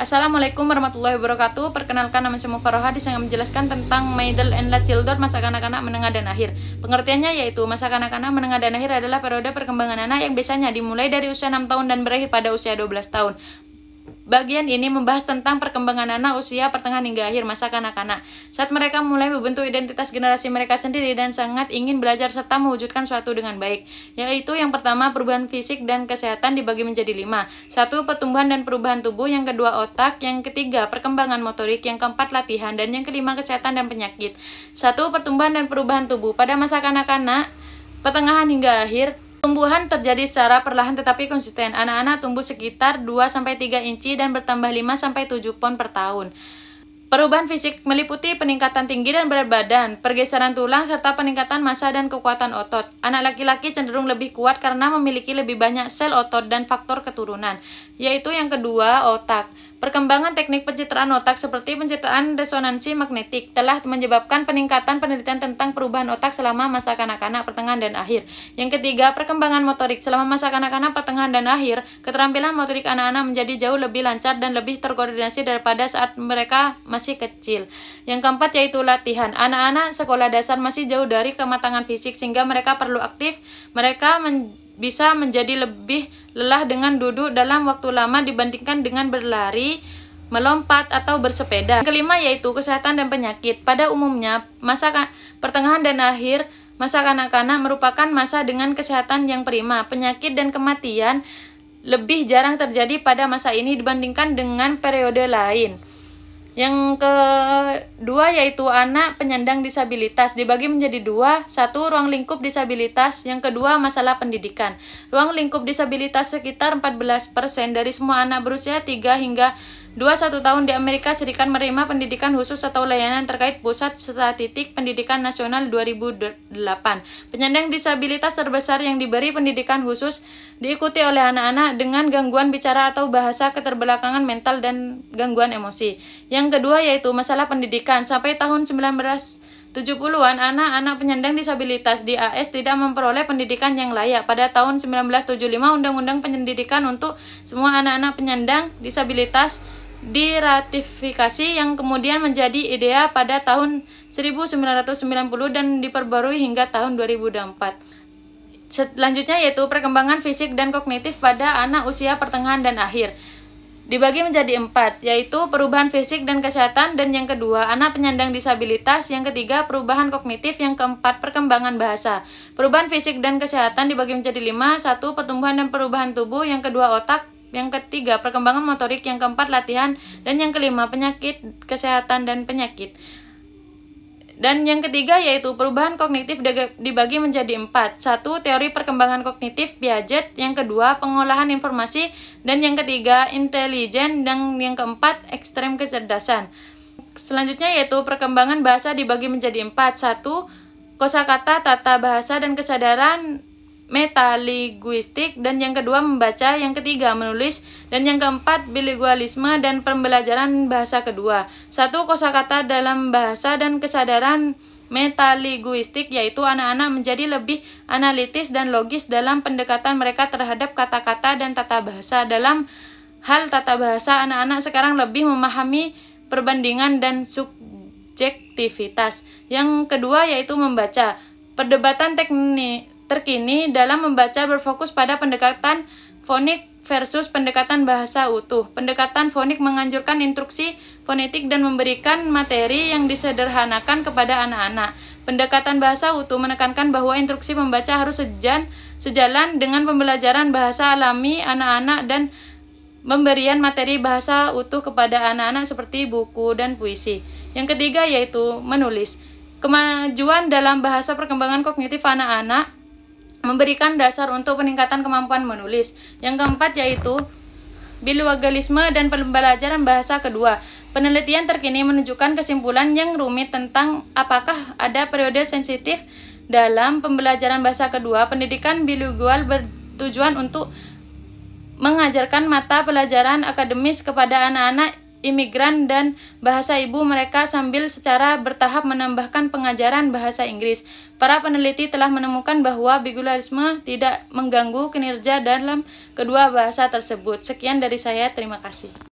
Assalamualaikum warahmatullahi wabarakatuh. Perkenalkan, nama saya Mufaroha. Di sini menjelaskan tentang middle and late childhood, masa kanak-kanak menengah dan akhir. Pengertiannya yaitu masa kanak-kanak menengah dan akhir adalah periode perkembangan anak yang biasanya dimulai dari usia 6 tahun dan berakhir pada usia 12 tahun. Bagian ini membahas tentang perkembangan anak usia pertengahan hingga akhir masa kanak-kanak, saat mereka mulai membentuk identitas generasi mereka sendiri dan sangat ingin belajar serta mewujudkan suatu dengan baik, yaitu yang pertama perubahan fisik dan kesehatan dibagi menjadi 5. 1. Pertumbuhan dan perubahan tubuh. Yang kedua otak. Yang ketiga perkembangan motorik. Yang keempat latihan. Dan yang kelima kesehatan dan penyakit. 1. Pertumbuhan dan perubahan tubuh. Pada masa kanak-kanak pertengahan hingga akhir, tumbuhan terjadi secara perlahan tetapi konsisten. Anak-anak tumbuh sekitar 2-3 inci dan bertambah 5-7 pound per tahun. Perubahan fisik meliputi peningkatan tinggi dan berat badan, pergeseran tulang, serta peningkatan massa dan kekuatan otot. Anak laki-laki cenderung lebih kuat karena memiliki lebih banyak sel otot dan faktor keturunan, yaitu yang kedua otak. Perkembangan teknik pencitraan otak seperti pencitraan resonansi magnetik telah menyebabkan peningkatan penelitian tentang perubahan otak selama masa kanak-kanak pertengahan dan akhir. Yang ketiga, perkembangan motorik. Selama masa kanak-kanak pertengahan dan akhir, keterampilan motorik anak-anak menjadi jauh lebih lancar dan lebih terkoordinasi daripada saat mereka masih kecil. Yang keempat yaitu latihan. Anak-anak sekolah dasar masih jauh dari kematangan fisik sehingga mereka perlu aktif. Mereka bisa menjadi lebih lelah dengan duduk dalam waktu lama dibandingkan dengan berlari, melompat, atau bersepeda. Yang kelima yaitu kesehatan dan penyakit. Pada umumnya, masa pertengahan dan akhir masa kanak-kanak merupakan masa dengan kesehatan yang prima. Penyakit dan kematian lebih jarang terjadi pada masa ini dibandingkan dengan periode lain. Yang kedua yaitu anak penyandang disabilitas, dibagi menjadi 2. 1. Ruang lingkup disabilitas. Yang kedua masalah pendidikan. Ruang lingkup disabilitas sekitar 14% dari semua anak berusia 3 hingga 21 tahun di Amerika Serikat menerima pendidikan khusus atau layanan terkait Pusat Statistik Pendidikan Nasional 2008. Penyandang disabilitas terbesar yang diberi pendidikan khusus diikuti oleh anak-anak dengan gangguan bicara atau bahasa, keterbelakangan mental, dan gangguan emosi. Yang kedua yaitu masalah pendidikan. Sampai tahun 1970-an, anak-anak penyandang disabilitas di AS tidak memperoleh pendidikan yang layak. Pada tahun 1975, Undang-Undang Pendidikan untuk semua anak-anak penyandang disabilitas diratifikasi yang kemudian menjadi IDEA pada tahun 1990 dan diperbarui hingga tahun 2004. Selanjutnya yaitu perkembangan fisik dan kognitif pada anak usia pertengahan dan akhir. Dibagi menjadi 4, yaitu perubahan fisik dan kesehatan, dan yang kedua anak penyandang disabilitas, yang ketiga perubahan kognitif, yang keempat perkembangan bahasa. Perubahan fisik dan kesehatan dibagi menjadi 5. 1. Pertumbuhan dan perubahan tubuh. Yang kedua otak. Yang ketiga perkembangan motorik. Yang keempat latihan. Dan yang kelima penyakit, kesehatan, dan penyakit. Dan yang ketiga yaitu perubahan kognitif dibagi menjadi 4. 1. Teori perkembangan kognitif Piaget. Yang kedua pengolahan informasi. Dan yang ketiga intelijen. Dan yang keempat ekstrem kecerdasan. Selanjutnya yaitu perkembangan bahasa dibagi menjadi 4. 1. Kosakata, tata bahasa, dan kesadaran metalinguistik. Dan yang kedua membaca. Yang ketiga menulis. Dan yang keempat bilingualisme dan pembelajaran bahasa kedua. 1. Kosakata dalam bahasa dan kesadaran metalinguistik, yaitu anak-anak menjadi lebih analitis dan logis dalam pendekatan mereka terhadap kata-kata dan tata bahasa. Dalam hal tata bahasa, anak-anak sekarang lebih memahami perbandingan dan subjektivitas. Yang kedua yaitu membaca. Perdebatan terkini dalam membaca berfokus pada pendekatan fonik versus pendekatan bahasa utuh. Pendekatan fonik menganjurkan instruksi fonetik dan memberikan materi yang disederhanakan kepada anak-anak. Pendekatan bahasa utuh menekankan bahwa instruksi membaca harus sejalan dengan pembelajaran bahasa alami anak-anak dan pemberian materi bahasa utuh kepada anak-anak seperti buku dan puisi. Yang ketiga yaitu menulis. Kemajuan dalam bahasa perkembangan kognitif anak-anak memberikan dasar untuk peningkatan kemampuan menulis. Yang keempat yaitu bilingualisme dan pembelajaran bahasa kedua. Penelitian terkini menunjukkan kesimpulan yang rumit tentang apakah ada periode sensitif dalam pembelajaran bahasa kedua. Pendidikan bilingual bertujuan untuk mengajarkan mata pelajaran akademis kepada anak-anak imigran dan bahasa ibu mereka sambil secara bertahap menambahkan pengajaran bahasa Inggris. Para peneliti telah menemukan bahwa bilingualisme tidak mengganggu kinerja dalam kedua bahasa tersebut. Sekian dari saya, terima kasih.